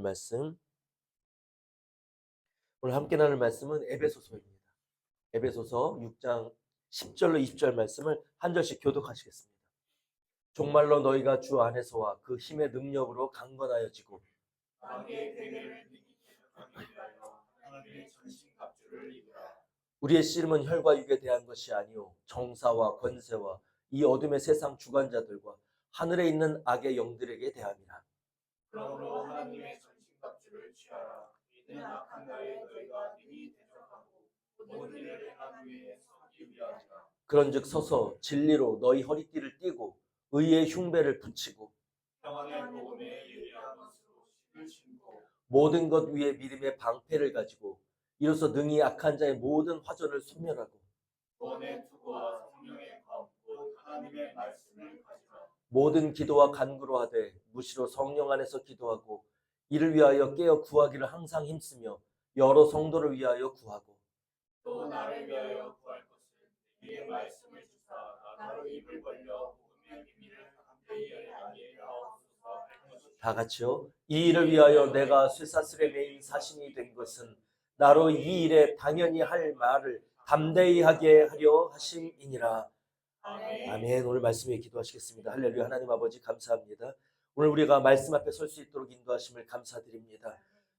말씀, 오늘 함께 나눌 말씀은 에베소서입니다. 에베소서 6장 10절로 20절 말씀을 한 절씩 교독하시겠습니다. 정말로 너희가 주 안에서와 그 힘의 능력으로 강건하여지고 우리의 씨름은 혈과 육에 대한 것이 아니요 정사와 권세와 이 어둠의 세상 주관자들과 하늘에 있는 악의 영들에게 대함이라. 그러므로 하나님의 전신갑주를 취하라. 이는 악한 날에 너희가 능히 대적하고 모든 일을 행한 후에 서기 위함이라. 그런즉 서서 진리로 너희 허리띠를 띠고 의의 흉배를 붙이고 평안의 복음에 유리한 것으로 신을 신고 모든 것 위에 믿음의 방패를 가지고 이로써 능히 악한 자의 모든 화전을 소멸하고 구원의 투구와 성령의 검 곧 하나님의 말씀을 가지라. 모든 기도와 간구로 하되 무시로 성령 안에서 기도하고 이를 위하여 깨어 구하기를 항상 힘쓰며 여러 성도를 위하여 구하고 또 나를 위하여 구할 것은 네게 말씀을 주사 나로 입을 벌려 복음의 비밀을 함께 이해하게 하옵소서 할 것이다. 다 같이요. 이 일을 위하여 내가 쇠사슬에 매인 사신이 된 것은 나로 이 일에 당연히 할 말을 담대히 하게 하려 하심이니라. 아멘. 아멘. 오늘 말씀 위해 기도하시겠습니다. 할렐루야. 하나님 아버지 감사합니다. 오늘 우리가 말씀 앞에 설 수 있도록 인도하심을 감사드립니다.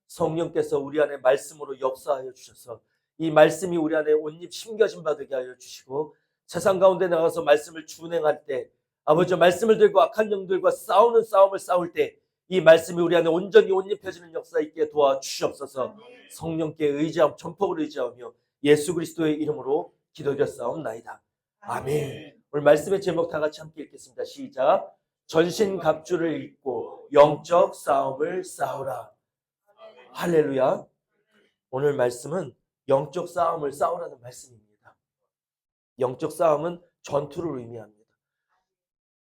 성령께서 우리 안에 말씀으로 역사하여 주셔서 이 말씀이 우리 안에 온입 심겨진 바 되게 하여 주시고 세상 가운데 나가서 말씀을 준행할 때 아버지 말씀을 들고 악한 영들과 싸우는 싸움을 싸울 때 이 말씀이 우리 안에 온전히 온입혀지는 역사 있게 도와주시옵소서. 성령께 의지하며 전폭을 의지하며 예수 그리스도의 이름으로 기도드렸사옵나이다. 아멘. 오늘 말씀의 제목 다 같이 함께 읽겠습니다. 시작. 전신갑주를 입고 영적 싸움을 싸우라. 할렐루야. 오늘 말씀은 영적 싸움을 싸우라는 말씀입니다. 영적 싸움은 전투를 의미합니다.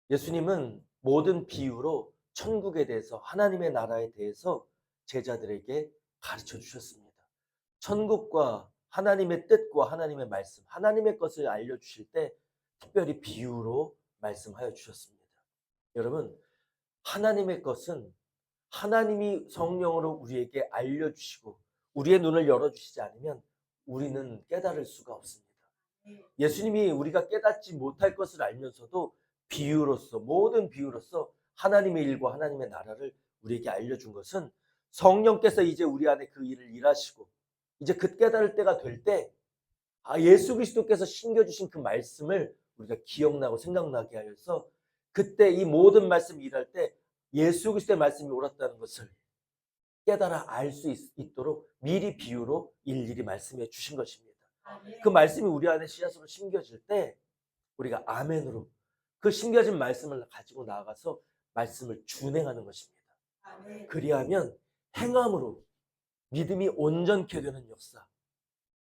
예수님은 모든 비유로 천국에 대해서 하나님의 나라에 대해서 제자들에게 가르쳐 주셨습니다. 천국과 하나님의 뜻과 하나님의 말씀, 하나님의 것을 알려주실 때 특별히 비유로 말씀하여 주셨습니다. 여러분, 하나님의 것은 하나님이 성령으로 우리에게 알려주시고 우리의 눈을 열어주시지 않으면 우리는 깨달을 수가 없습니다. 예수님이 우리가 깨닫지 못할 것을 알면서도 비유로서 모든 비유로서 하나님의 일과 하나님의 나라를 우리에게 알려준 것은 성령께서 이제 우리 안에 그 일을 일하시고 이제 그 깨달을 때가 될 때 예수 그리스도께서 신겨주신 그 말씀을 우리가 기억나고 생각나게 하여서 그때 이 모든 말씀이 일할 때 예수 그리스도의 말씀이 옳았다는 것을 깨달아 알 수 있도록 미리 비유로 일일이 말씀해 주신 것입니다. 그 말씀이 우리 안에 씨앗으로 심겨질 때 우리가 아멘으로 그 심겨진 말씀을 가지고 나아가서 말씀을 준행하는 것입니다. 그리하면 행함으로 믿음이 온전케 되는 역사,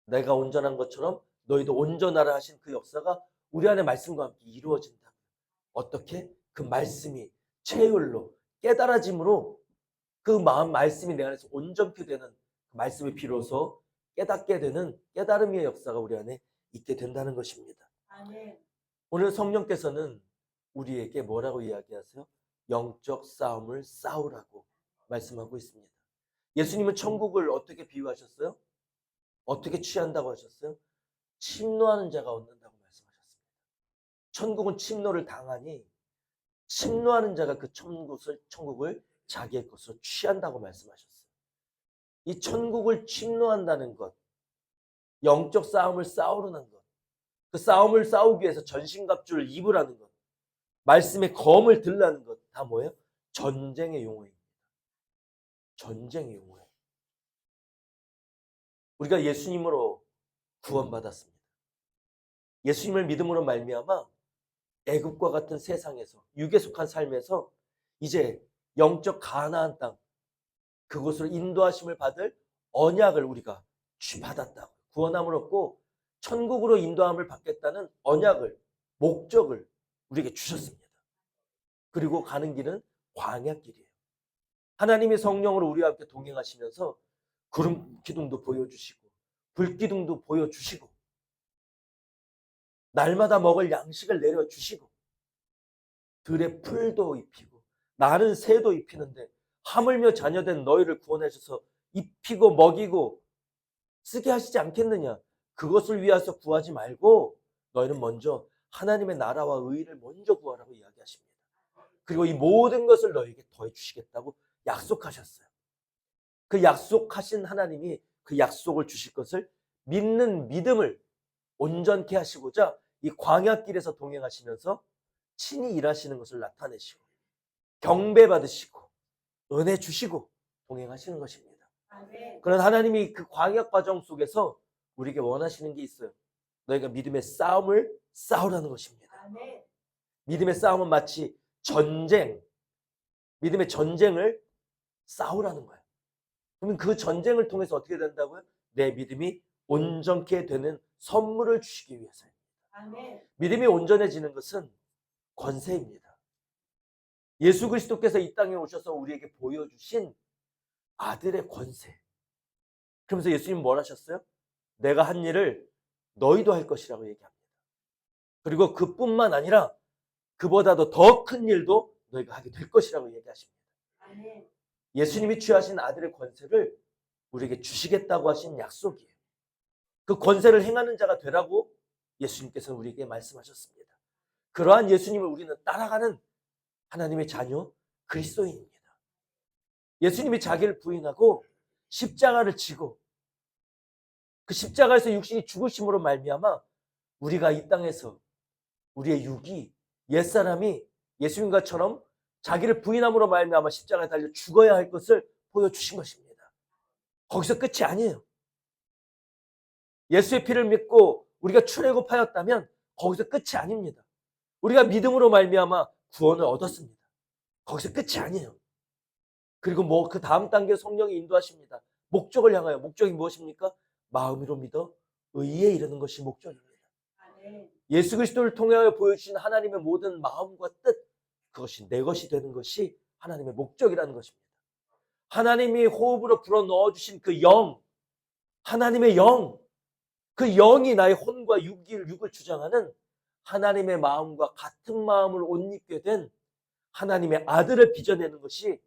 내가 온전한 것처럼 너희도 온전하라 하신 그 역사가 우리 안에 말씀과 함께 이루어진다. 어떻게? 그 말씀이 체율로 깨달아짐으로 그 말씀이 내 안에서 온전케 되는 말씀이 비로소 깨닫게 되는 깨달음의 역사가 우리 안에 있게 된다는 것입니다. 오늘 성령께서는 우리에게 뭐라고 이야기하세요? 영적 싸움을 싸우라고 말씀하고 있습니다. 예수님은 천국을 어떻게 비유하셨어요? 어떻게 취한다고 하셨어요? 침노하는 자가 얻는다고 말씀하셨습니다. 천국은 침노를 당하니 침노하는 자가 그 천국을 자기의 것으로 취한다고 말씀하셨어요. 이 천국을 침노한다는 것, 영적 싸움을 싸우라는 것, 그 싸움을 싸우기 위해서 전신갑주를 입으라는 것, 말씀의 검을 들라는 것, 다 뭐예요? 전쟁의 용어입니다. 전쟁의 용어예요. 우리가 예수님으로 구원받았습니다. 예수님을 믿음으로 말미암아 애굽과 같은 세상에서 육에 속한 삶에서 이제 영적 가나안 땅 그곳으로 인도하심을 받을 언약을 우리가 받았다고 구원함을 얻고 천국으로 인도함을 받겠다는 언약을 목적을 우리에게 주셨습니다. 그리고 가는 길은 광야길이에요. 하나님의 성령으로 우리와 함께 동행하시면서 구름 기둥도 보여주시고 불기둥도 보여주시고 날마다 먹을 양식을 내려주시고 들에 풀도 입히고 나는 새도 입히는데 하물며 자녀된 너희를 구원하셔서 입히고 먹이고 쓰게 하시지 않겠느냐. 그것을 위해서 구하지 말고 너희는 먼저 하나님의 나라와 의를 먼저 구하라고 이야기하십니다. 그리고 이 모든 것을 너희에게 더해 주시겠다고 약속하셨어요. 그 약속하신 하나님이 그 약속을 주실 것을 믿는 믿음을 온전케 하시고자 이 광야길에서 동행하시면서 친히 일하시는 것을 나타내시고 경배받으시고 은혜 주시고 동행하시는 것입니다. 그런 하나님이 그 광야 과정 속에서 우리에게 원하시는 게 있어요. 너희가 믿음의 싸움을 싸우라는 것입니다. 믿음의 싸움은 마치 전쟁, 믿음의 전쟁을 싸우라는 거예요. 그러면 그 전쟁을 통해서 어떻게 된다고요? 내 믿음이 온전케 되는 선물을 주시기 위해서입니다. 믿음이 온전해지는 것은 권세입니다. 예수 그리스도께서 이 땅에 오셔서 우리에게 보여주신 아들의 권세. 그러면서 예수님은 뭘 하셨어요? 내가 한 일을 너희도 할 것이라고 얘기합니다. 그리고 그뿐만 아니라 그보다도 더 큰 일도 너희가 하게 될 것이라고 얘기하십니다. 예수님이 취하신 아들의 권세를 우리에게 주시겠다고 하신 약속이에요. 그 권세를 행하는 자가 되라고 예수님께서는 우리에게 말씀하셨습니다. 그러한 예수님을 우리는 따라가는 하나님의 자녀 그리스도인입니다. 예수님이 자기를 부인하고 십자가를 지고 그 십자가에서 육신이 죽으심으로 말미암아 우리가 이 땅에서 우리의 육이 옛사람이 예수님과처럼 자기를 부인함으로 말미암아 십자가에 달려 죽어야 할 것을 보여주신 것입니다. 거기서 끝이 아니에요. 예수의 피를 믿고 우리가 출애굽하였다면 거기서 끝이 아닙니다. 우리가 믿음으로 말미암아 구원을 얻었습니다. 거기서 끝이 아니에요. 그리고 그 다음 단계 성령이 인도하십니다. 목적을 향하여. 목적이 무엇입니까? 마음으로 믿어 의에 이르는 것이 목적입니다. 예수 그리스도를 통하여 보여주신 하나님의 모든 마음과 뜻, 그것이 내 것이 되는 것이 하나님의 목적이라는 것입니다. 하나님이 호흡으로 불어 넣어주신 그 영, 하나님의 영, 그 영이 나의 혼과 육을 주장하는 하나님의 마음과 같은 마음을 옷 입게 된 하나님의 아들을 빚어내는 것이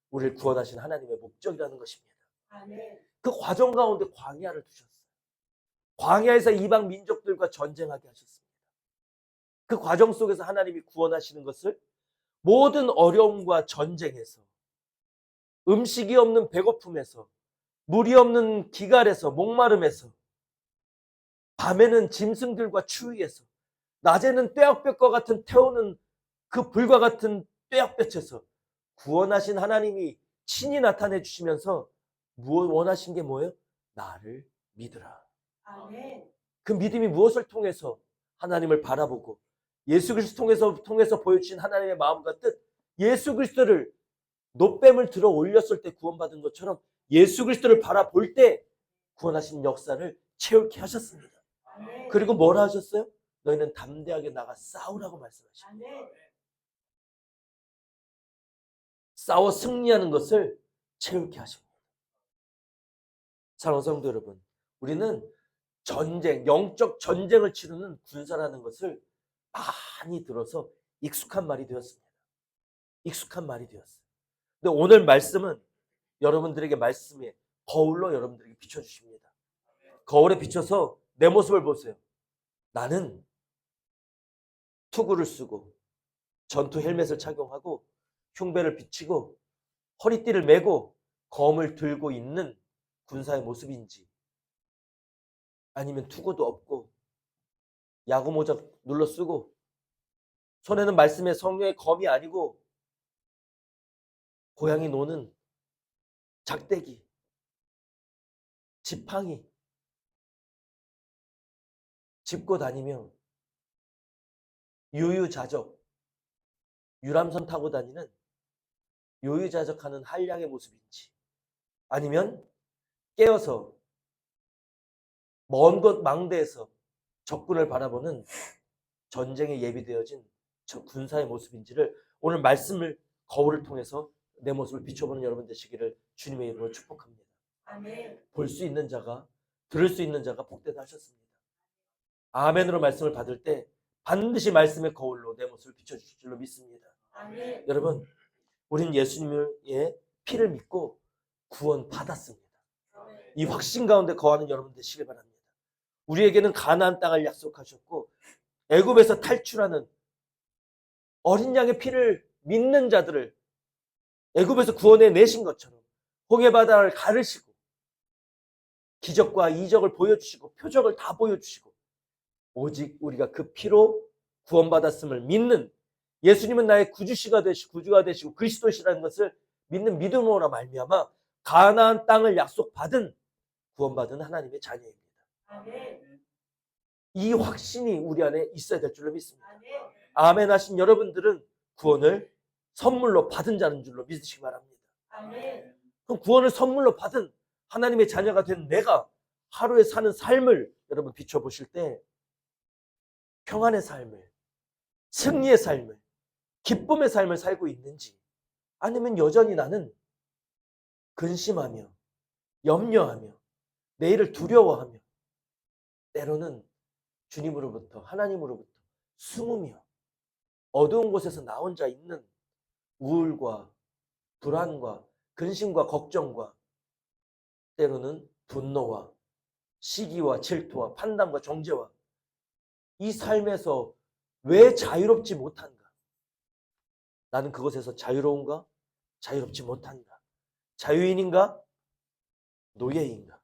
우리를 구원하신 하나님의 목적이라는 것입니다. 그 과정 가운데 광야를 두셨어요. 광야에서 이방 민족들과 전쟁하게 하셨습니다. 그 과정 속에서 하나님이 구원하시는 것을 모든 어려움과 전쟁에서, 음식이 없는 배고픔에서, 물이 없는 기갈에서, 목마름에서, 밤에는 짐승들과 추위에서, 낮에는 떼약볕과 같은 태우는 그 불과 같은 떼약볕에서 구원하신 하나님이 친히 나타내 주시면서 원하신 게 뭐예요? 나를 믿으라. 그 믿음이 무엇을 통해서 하나님을 바라보고 예수 그리스도 통해서 보여주신 하나님의 마음과 뜻, 예수 그리스도를 노뱀을 들어 올렸을 때 구원받은 것처럼 예수 그리스도를 바라볼 때 구원하신 역사를 채울게 하셨습니다. 그리고 뭐라 하셨어요? 너희는 담대하게 나가 싸우라고 말씀하십니다. 싸워 승리하는 것을 채울게 하십니다. 사랑하는 성도 여러분, 우리는 전쟁, 영적 전쟁을 치르는 군사라는 것을 많이 들어서 익숙한 말이 되었습니다. 익숙한 말이 되었어요. 근데 오늘 말씀은 여러분들에게 말씀에 거울로 여러분들에게 비춰주십니다. 거울에 비춰서 내 모습을 보세요. 나는 투구를 쓰고 전투 헬멧을 착용하고 흉배를 비치고 허리띠를 메고 검을 들고 있는 군사의 모습인지, 아니면 투구도 없고 야구 모자 눌러 쓰고 손에는 말씀의 성령의 검이 아니고 고양이 노는 작대기, 지팡이 짚고 다니며 유유자적, 유람선 타고 다니는 유유자적하는 한량의 모습인지, 아니면 깨어서 먼 곳 망대에서 적군을 바라보는 전쟁에 예비되어진 저 군사의 모습인지를 오늘 말씀을 거울을 통해서 내 모습을 비춰보는 여러분 되시기를 주님의 이름으로 축복합니다. 볼 수 있는 자가, 들을 수 있는 자가 복되다 하셨습니다. 아멘으로 말씀을 받을 때 반드시 말씀의 거울로 내 모습을 비춰주실 줄로 믿습니다. 여러분, 우린 예수님의 피를 믿고 구원 받았습니다. 이 확신 가운데 거하는 여러분 되시길 바랍니다. 우리에게는 가나안 땅을 약속하셨고 애굽에서 탈출하는 어린 양의 피를 믿는 자들을 애굽에서 구원해 내신 것처럼 홍해 바다를 가르시고 기적과 이적을 보여주시고 표적을 다 보여주시고 오직 우리가 그 피로 구원받았음을 믿는 예수님은 나의 구주가 되시고 그리스도시라는 것을 믿는 믿음으로 말미암아 가나안 땅을 약속받은 구원받은 하나님의 자녀입니다. 이 확신이 우리 안에 있어야 될 줄로 믿습니다. 아멘 하신 여러분들은 구원을 선물로 받은 자인 줄로 믿으시기 바랍니다. 그럼 구원을 선물로 받은 하나님의 자녀가 된 내가 하루에 사는 삶을 여러분 비춰보실 때 평안의 삶을, 승리의 삶을, 기쁨의 삶을 살고 있는지 아니면 여전히 나는 근심하며 염려하며 내일을 두려워하며 때로는 주님으로부터 하나님으로부터 숨으며 어두운 곳에서 나 혼자 있는 우울과 불안과 근심과 걱정과 때로는 분노와 시기와 질투와 판단과 정죄와 이 삶에서 왜 자유롭지 못한가? 나는 그것에서 자유로운가? 자유롭지 못한가? 자유인인가? 노예인가?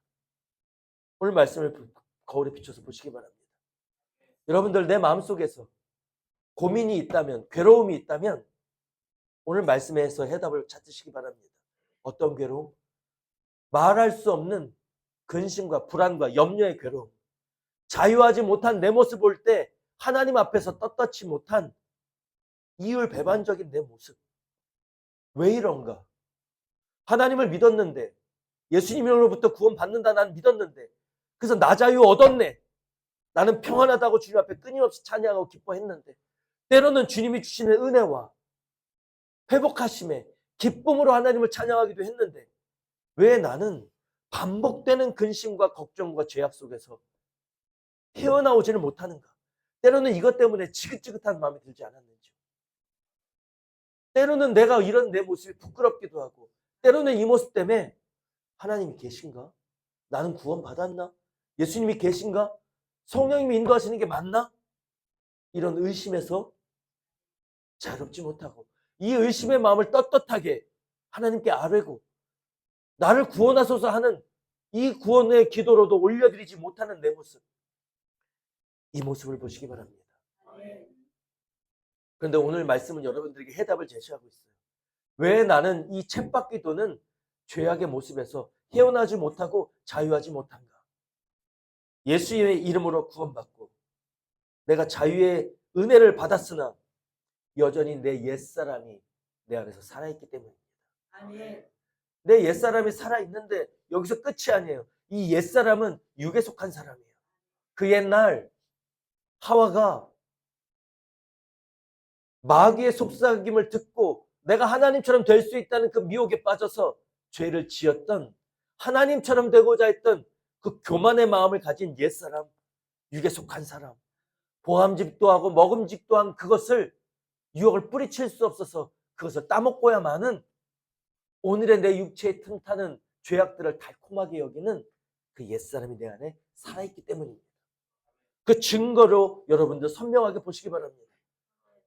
오늘 말씀을 거울에 비춰서 보시기 바랍니다. 여러분들 내 마음속에서 고민이 있다면, 괴로움이 있다면 오늘 말씀에서 해답을 찾으시기 바랍니다. 어떤 괴로움? 말할 수 없는 근심과 불안과 염려의 괴로움. 자유하지 못한 내 모습 볼 때 하나님 앞에서 떳떳지 못한 이율배반적인 내 모습. 왜 이런가? 하나님을 믿었는데 예수님으로부터 구원받는다 난 믿었는데 그래서 나 자유 얻었네. 나는 평안하다고 주님 앞에 끊임없이 찬양하고 기뻐했는데 때로는 주님이 주시는 은혜와 회복하심에 기쁨으로 하나님을 찬양하기도 했는데 왜 나는 반복되는 근심과 걱정과 죄악 속에서 헤어나오지를 못하는가? 때로는 이것 때문에 지긋지긋한 마음이 들지 않았는지, 때로는 내가 이런 내 모습이 부끄럽기도 하고 때로는 이 모습 때문에 하나님이 계신가? 나는 구원받았나? 예수님이 계신가? 성령님이 인도하시는 게 맞나? 이런 의심에서 자유롭지 못하고 이 의심의 마음을 떳떳하게 하나님께 아뢰고 나를 구원하소서 하는 이 구원의 기도로도 올려드리지 못하는 내 모습, 이 모습을 보시기 바랍니다. 그런데 오늘 말씀은 여러분들에게 해답을 제시하고 있어요. 왜 나는 이 쳇바퀴도는 죄악의 모습에서 헤어나지 못하고 자유하지 못한가? 예수의 이름으로 구원받고 내가 자유의 은혜를 받았으나 여전히 내 옛사람이 내 안에서 살아있기 때문입니다. 내 옛사람이 살아있는데 여기서 끝이 아니에요. 이 옛사람은 육에 속한 사람이에요. 그 옛날 하와가 마귀의 속삭임을 듣고 내가 하나님처럼 될 수 있다는 그 미혹에 빠져서 죄를 지었던, 하나님처럼 되고자 했던 그 교만의 마음을 가진 옛사람, 육에 속한 사람, 보암직도 하고 먹음직도 한 그것을 유혹을 뿌리칠 수 없어서 그것을 따먹고야만은 오늘의 내 육체의 틈타는 죄악들을 달콤하게 여기는 그 옛사람이 내 안에 살아있기 때문입니다. 그 증거로 여러분들 선명하게 보시기 바랍니다.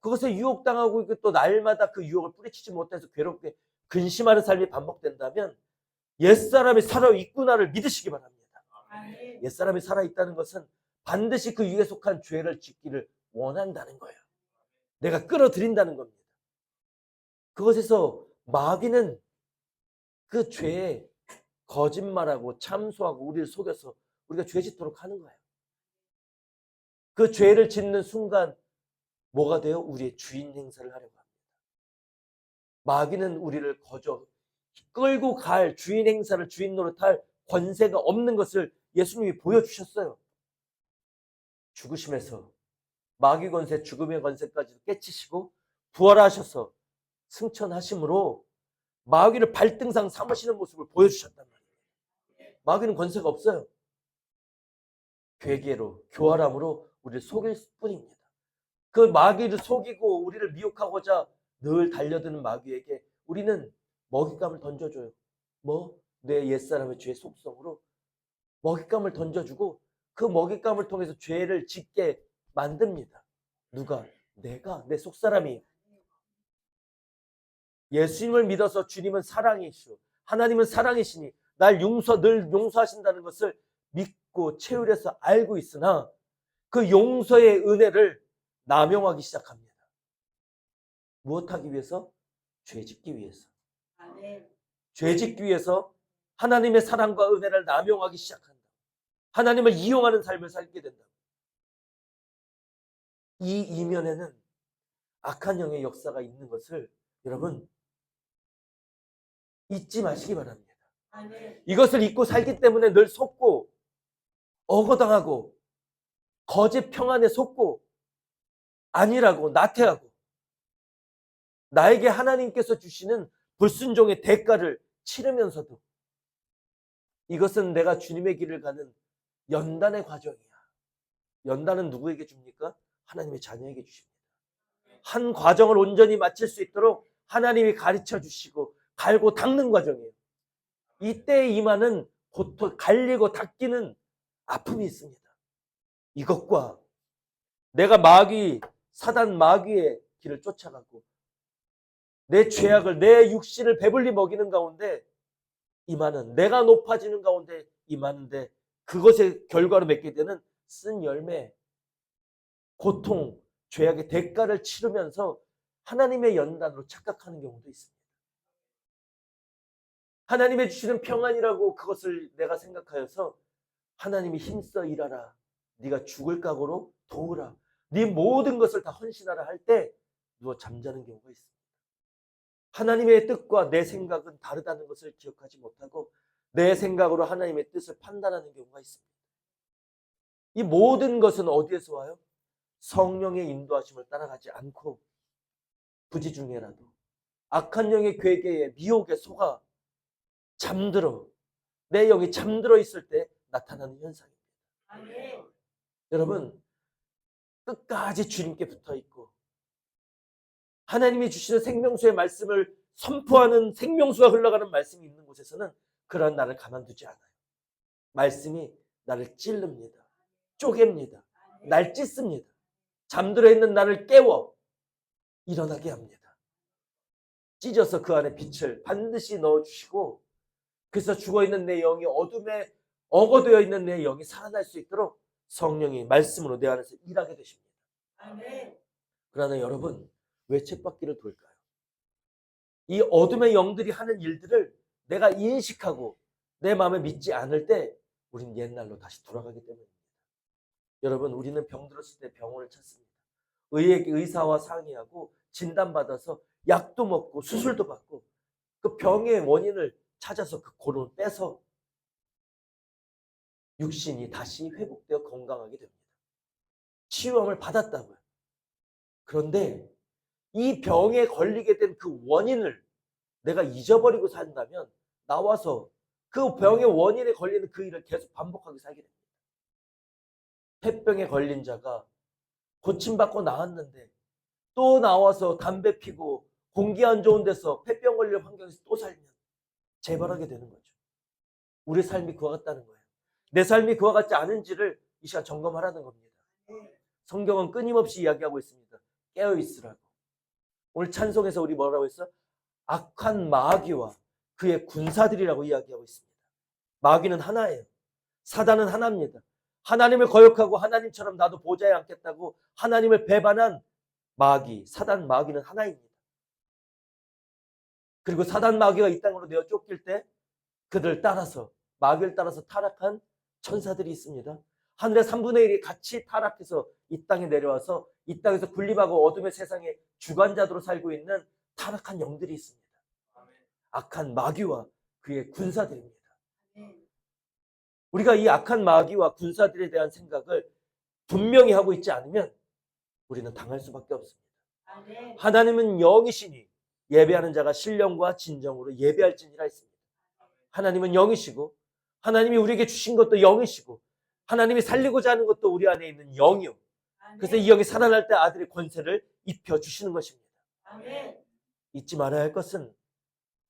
그것에 유혹당하고 또 날마다 그 유혹을 뿌리치지 못해서 괴롭게 근심하는 삶이 반복된다면 옛사람이 살아있구나를 믿으시기 바랍니다. 옛사람이 살아있다는 것은 반드시 그 육에 속한 죄를 짓기를 원한다는 거예요. 내가 끌어들인다는 겁니다. 그것에서 마귀는 그 죄에 거짓말하고 참소하고 우리를 속여서 우리가 죄 짓도록 하는 거예요. 그 죄를 짓는 순간 뭐가 돼요? 우리의 주인 행사를 하려고 합니다. 마귀는 우리를 끌고 갈 주인 행사를 주인 노릇할 권세가 없는 것을 예수님이 보여주셨어요. 죽으심에서 마귀 권세, 죽음의 권세까지 깨치시고 부활하셔서 승천하심으로 마귀를 발등상 삼으시는 모습을 보여주셨단 말이에요. 마귀는 권세가 없어요. 괴계로, 교활함으로 우리를 속일 뿐입니다. 그 마귀를 속이고 우리를 미혹하고자 늘 달려드는 마귀에게 우리는 먹잇감을 던져줘요. 뭐? 내 옛사람의 죄 속성으로 먹잇감을 던져주고 그 먹잇감을 통해서 죄를 짓게 만듭니다. 누가? 내가, 내 속사람이. 예수님을 믿어서 주님은 사랑이시오. 하나님은 사랑이시니 날 늘 용서하신다는 것을 믿고 체휼해서 알고 있으나 그 용서의 은혜를 남용하기 시작합니다. 무엇하기 위해서? 죄 짓기 위해서. 죄 짓기 위해서 하나님의 사랑과 은혜를 남용하기 시작한다. 하나님을 이용하는 삶을 살게 된다. 이 이면에는 악한 영의 역사가 있는 것을 여러분 잊지 마시기 바랍니다. 이것을 잊고 살기 때문에 늘 속고 억어당하고 거짓 평안에 속고 아니라고 나태하고 나에게 하나님께서 주시는 불순종의 대가를 치르면서도 이것은 내가 주님의 길을 가는 연단의 과정이야. 연단은 누구에게 줍니까? 하나님의 자녀에게 주십니다. 한 과정을 온전히 마칠 수 있도록 하나님이 가르쳐 주시고 갈고 닦는 과정이에요. 이때 임하는 고통, 갈리고 닦이는 아픔이 있습니다. 이것과 내가 사단 마귀의 길을 쫓아가고 내 죄악을, 내 육신을 배불리 먹이는 가운데 임하는, 내가 높아지는 가운데 임하는데 그것의 결과로 맺게 되는 쓴 열매, 고통, 죄악의 대가를 치르면서 하나님의 연단으로 착각하는 경우도 있습니다. 하나님의 주시는 평안이라고 그것을 내가 생각하여서 하나님이 힘써 일하라. 네가 죽을 각오로 도우라. 네 모든 것을 다 헌신하라 할 때 누워 잠자는 경우가 있습니다. 하나님의 뜻과 내 생각은 다르다는 것을 기억하지 못하고 내 생각으로 하나님의 뜻을 판단하는 경우가 있습니다. 이 모든 것은 어디에서 와요? 성령의 인도하심을 따라가지 않고 부지 중에라도 악한 영의 괴계에 미혹에 속아 잠들어 내 영이 잠들어 있을 때 나타나는 현상입니다. 여러분 끝까지 주님께 붙어 있고 하나님이 주시는 생명수의 말씀을 선포하는 생명수가 흘러가는 말씀이 있는 곳에서는 그런 나를 가만두지 않아요. 말씀이 나를 찔릅니다. 쪼갭니다. 날 찢습니다. 잠들어 있는 나를 깨워 일어나게 합니다. 찢어서 그 안에 빛을 반드시 넣어주시고 그래서 죽어있는 내 영이 어둠에 어거되어 있는 내 영이 살아날 수 있도록 성령이 말씀으로 내 안에서 일하게 되십니다. 그러나 여러분 왜 쳇바퀴를 돌까요? 이 어둠의 영들이 하는 일들을 내가 인식하고 내 마음에 믿지 않을 때 우린 옛날로 다시 돌아가기 때문입니다. 여러분 우리는 병들었을 때 병원을 찾습니다. 의사와 상의하고 진단받아서 약도 먹고 수술도 받고 그 병의 원인을 찾아서 그 고름을 빼서 육신이 다시 회복되어 건강하게 됩니다. 치유함을 받았다고요. 그런데 이 병에 걸리게 된 그 원인을 내가 잊어버리고 산다면 나와서 그 병의 원인에 걸리는 그 일을 계속 반복하게 살게 됩니다. 폐병에 걸린 자가 고침받고 나왔는데 또 나와서 담배 피고 공기 안 좋은 데서 폐병 걸릴 환경에서 또 살면 재발하게 되는 거죠. 우리 삶이 그와 같다는 거예요. 내 삶이 그와 같지 않은지를 이 시간 점검하라는 겁니다. 성경은 끊임없이 이야기하고 있습니다. 깨어있으라고. 오늘 찬송에서 우리 뭐라고 했어? 악한 마귀와 그의 군사들이라고 이야기하고 있습니다. 마귀는 하나예요. 사단은 하나입니다. 하나님을 거역하고 하나님처럼 나도 보좌에 앉겠다고 하나님을 배반한 마귀, 사단 마귀는 하나입니다. 그리고 사단 마귀가 이 땅으로 내어 쫓길 때 그들 따라서 마귀를 따라서 타락한 천사들이 있습니다. 하늘의 3분의 1이 같이 타락해서 이 땅에 내려와서 이 땅에서 군림하고 어둠의 세상에 주관자들로 살고 있는 타락한 영들이 있습니다. 악한 마귀와 그의 군사들입니다. 우리가 이 악한 마귀와 군사들에 대한 생각을 분명히 하고 있지 않으면 우리는 당할 수밖에 없습니다. 하나님은 영이시니 예배하는 자가 신령과 진정으로 예배할지니라 했습니다. 하나님은 영이시고 하나님이 우리에게 주신 것도 영이시고 하나님이 살리고자 하는 것도 우리 안에 있는 영이요. 그래서 이 영이 살아날 때 아들의 권세를 입혀주시는 것입니다. 잊지 말아야 할 것은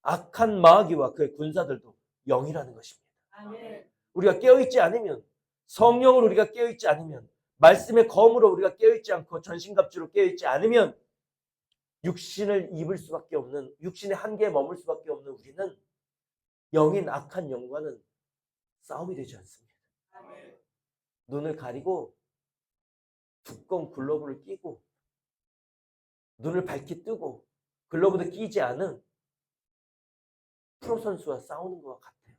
악한 마귀와 그의 군사들도 영이라는 것입니다. 아멘. 우리가 깨어있지 않으면, 성령으로 우리가 깨어있지 않으면, 말씀의 검으로 우리가 깨어있지 않고 전신갑주로 깨어있지 않으면 육신을 입을 수밖에 없는, 육신의 한계에 머물 수밖에 없는 우리는 영인 악한 영과는 싸움이 되지 않습니다. 아멘. 눈을 가리고 두꺼운 글러브를 끼고 눈을 밝게 뜨고 글러브도 끼지 않은 프로 선수와 싸우는 것과 같아요.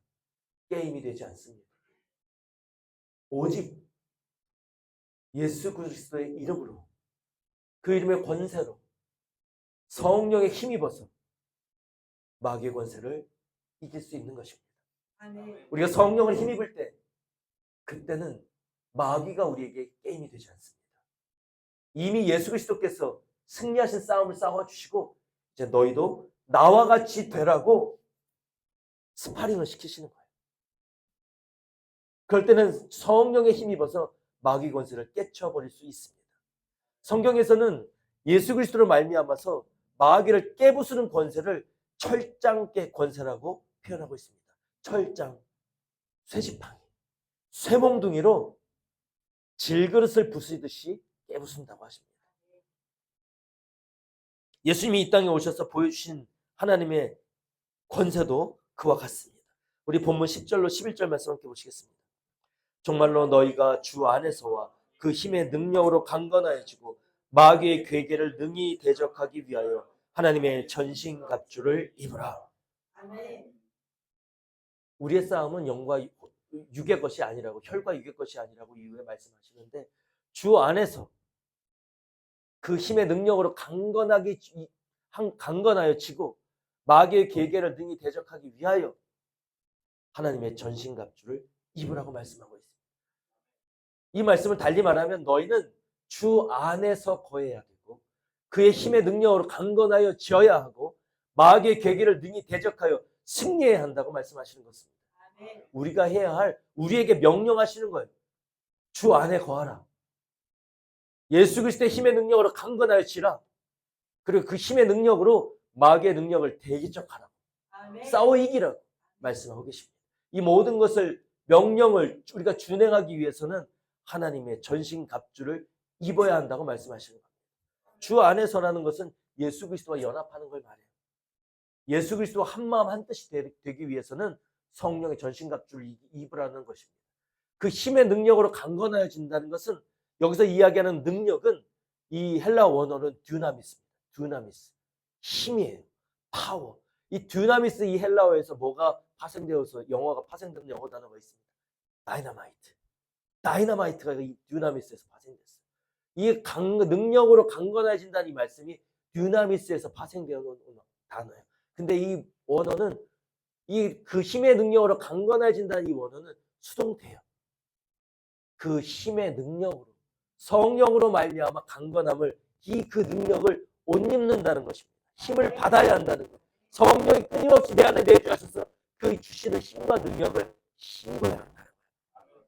게임이 되지 않습니다. 오직 예수 그리스도의 이름으로, 그 이름의 권세로, 성령의 힘입어서 마귀의 권세를 이길 수 있는 것입니다. 아멘. 우리가 성령을 힘입을 때, 그때는 마귀가 우리에게 게임이 되지 않습니다. 이미 예수 그리스도께서 승리하신 싸움을 싸워주시고 이제 너희도 나와 같이 되라고 스파링을 시키시는 거예요. 그럴 때는 성령의 힘입어서 마귀 권세를 깨쳐버릴 수 있습니다. 성경에서는 예수 그리스도로 말미암아서 마귀를 깨부수는 권세를 철장깨 권세라고 표현하고 있습니다. 철장, 쇠지팡이, 쇠몽둥이로 질그릇을 부수듯이 깨부순다고 하십니다. 예수님이 이 땅에 오셔서 보여주신 하나님의 권세도 그와 같습니다. 우리 본문 10절로 11절 말씀 함께 보시겠습니다. 정말로 너희가 주 안에서와 그 힘의 능력으로 강건하여지고 마귀의 괴계를 능히 대적하기 위하여 하나님의 전신갑주를 입으라. 아멘. 우리의 싸움은 영과 육의 것이 아니라고, 혈과 육의 것이 아니라고 이후에 말씀하시는데, 주 안에서 그 힘의 능력으로 강건하여 치고 마귀의 계계를 능히 대적하기 위하여 하나님의 전신갑주를 입으라고 말씀하고 있습니다. 이 말씀을 달리 말하면 너희는 주 안에서 거해야 되고 그의 힘의 능력으로 강건하여 지어야 하고 마귀의 계계를 능히 대적하여 승리해야 한다고 말씀하시는 것입니다. 아멘. 우리가 해야 할, 우리에게 명령하시는 거예요. 주 안에 거하라. 예수 그리스도의 힘의 능력으로 강건하여 지라. 그리고 그 힘의 능력으로 마귀의 능력을 대적하라. 아멘. 싸워 이기라고 말씀하고 계십니다. 이 모든 것을, 명령을 우리가 준행하기 위해서는 하나님의 전신갑주를 입어야 한다고 말씀하시는 겁니다. 주 안에서라는 것은 예수 그리스도와 연합하는 걸 말해요. 예수 그리스도와 한마음 한뜻이 되기 위해서는 성령의 전신갑주를 입으라는 것입니다. 그 힘의 능력으로 강건해진다는 것은, 여기서 이야기하는 능력은 이 헬라 원어는 듀나미스입니다. 듀나미스, 힘이에요. 파워. 이 듀나미스, 이 헬라어에서 뭐가 파생되어서 영어가 파생된 영어 단어가 있습니다. 다이너마이트. 다이너마이트가 이 듀나미스에서 파생됐어요. 이 능력으로 강건해진다는 이 말씀이 듀나미스에서 파생되어 온 단어예요. 근데 이 원어는, 그 힘의 능력으로 강건해진다는 이 원어는 수동태예요. 그 힘의 능력으로, 성령으로 말미암아 강건함을, 그 능력을 옷 입는다는 것입니다. 힘을 받아야 한다는 것. 성령이 끊임없이 내 안에 내주셔서 그 주시는 힘과 능력을 힘어야 한다는 거예요.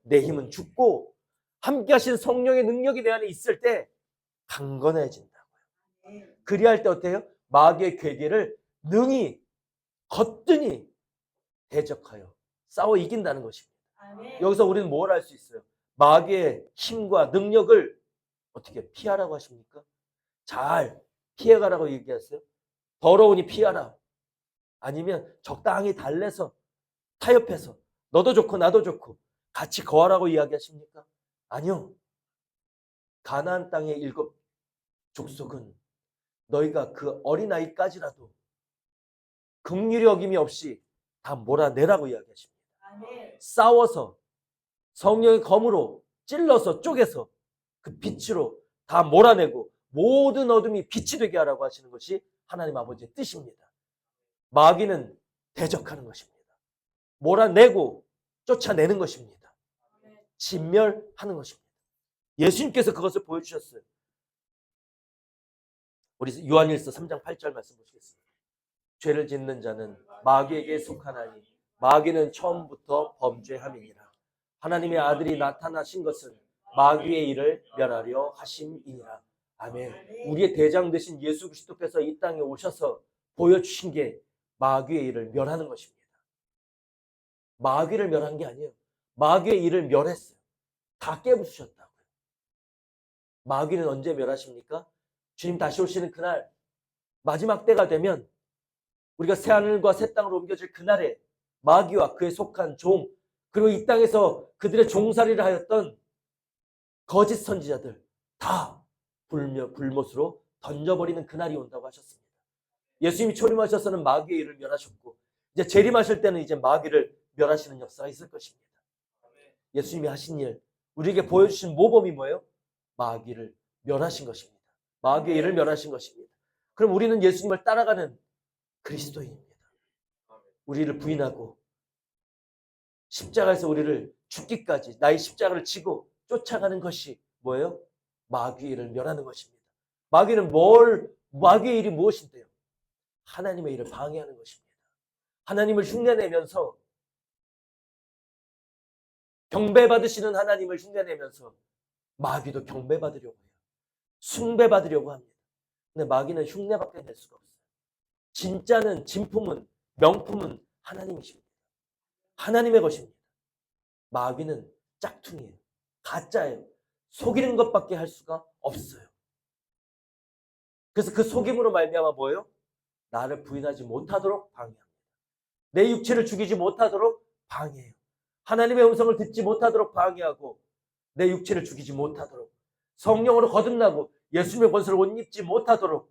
내 힘은 죽고 함께 하신 성령의 능력이 내 안에 있을 때 강건해진다고요. 그리할 때 어때요? 마귀의 괴계를 능히, 거뜬히 대적하여 싸워 이긴다는 것입니다. 아멘. 여기서 우리는 뭘 할 수 있어요? 마귀의 힘과 능력을 어떻게 피하라고 하십니까? 잘 피해가라고 얘기하세요. 더러우니 피하라. 아니면 적당히 달래서 타협해서 너도 좋고 나도 좋고 같이 거하라고 이야기하십니까? 아니요. 가나안 땅의 7 족속은 너희가 그 어린아이까지라도 긍휼히 여김이 없이 다 몰아내라고 이야기하십니다. 아멘. 싸워서 성령의 검으로 찔러서 쪼개서 그 빛으로 다 몰아내고 모든 어둠이 빛이 되게 하라고 하시는 것이 하나님 아버지의 뜻입니다. 마귀는 대적하는 것입니다. 몰아내고 쫓아내는 것입니다. 진멸하는 것입니다. 예수님께서 그것을 보여주셨어요. 우리 요한일서 3장 8절 말씀 보시겠습니다. 죄를 짓는 자는 마귀에게 속하나니 마귀는 처음부터 범죄함이니라. 하나님의 아들이 나타나신 것은 마귀의 일을 멸하려 하심이니라. 아멘. 우리의 대장 되신 예수 그리스도께서 이 땅에 오셔서 보여주신 게 마귀의 일을 멸하는 것입니다. 마귀를 멸한 게 아니에요. 마귀의 일을 멸했어요. 다 깨부수셨다고요. 마귀는 언제 멸하십니까? 주님 다시 오시는 그날, 마지막 때가 되면 우리가 새하늘과 새 땅으로 옮겨질 그날에 마귀와 그에 속한 종, 그리고 이 땅에서 그들의 종살이를 하였던 거짓 선지자들 다 불못으로 던져버리는 그날이 온다고 하셨습니다. 예수님이 초림하셔서는 마귀의 일을 멸하셨고, 이제 재림하실 때는 이제 마귀를 멸하시는 역사가 있을 것입니다. 예수님이 하신 일, 우리에게 보여주신 모범이 뭐예요? 마귀를 멸하신 것입니다. 마귀의 일을 멸하신 것입니다. 그럼 우리는 예수님을 따라가는 그리스도인입니다. 우리를 부인하고 십자가에서 우리를 죽기까지 나의 십자가를 지고 쫓아가는 것이 뭐예요? 마귀의 일을 멸하는 것입니다. 마귀의 일이 무엇인데요? 하나님의 일을 방해하는 것입니다. 하나님을 흉내내면서, 경배받으시는 하나님을 흉내내면서 마귀도 경배받으려고 해요. 숭배받으려고 합니다. 근데 마귀는 흉내밖에 낼 수가 없어요. 진짜는, 진품은, 명품은 하나님이십니다. 하나님의 것입니다. 마귀는 짝퉁이에요. 가짜예요. 속이는 것밖에 할 수가 없어요. 그래서 그 속임으로 말미암아 뭐예요? 나를 부인하지 못하도록 방해합니다. 내 육체를 죽이지 못하도록 방해해요. 하나님의 음성을 듣지 못하도록 방해하고, 내 육체를 죽이지 못하도록, 성령으로 거듭나고 예수님의 권세를 옷 입지 못하도록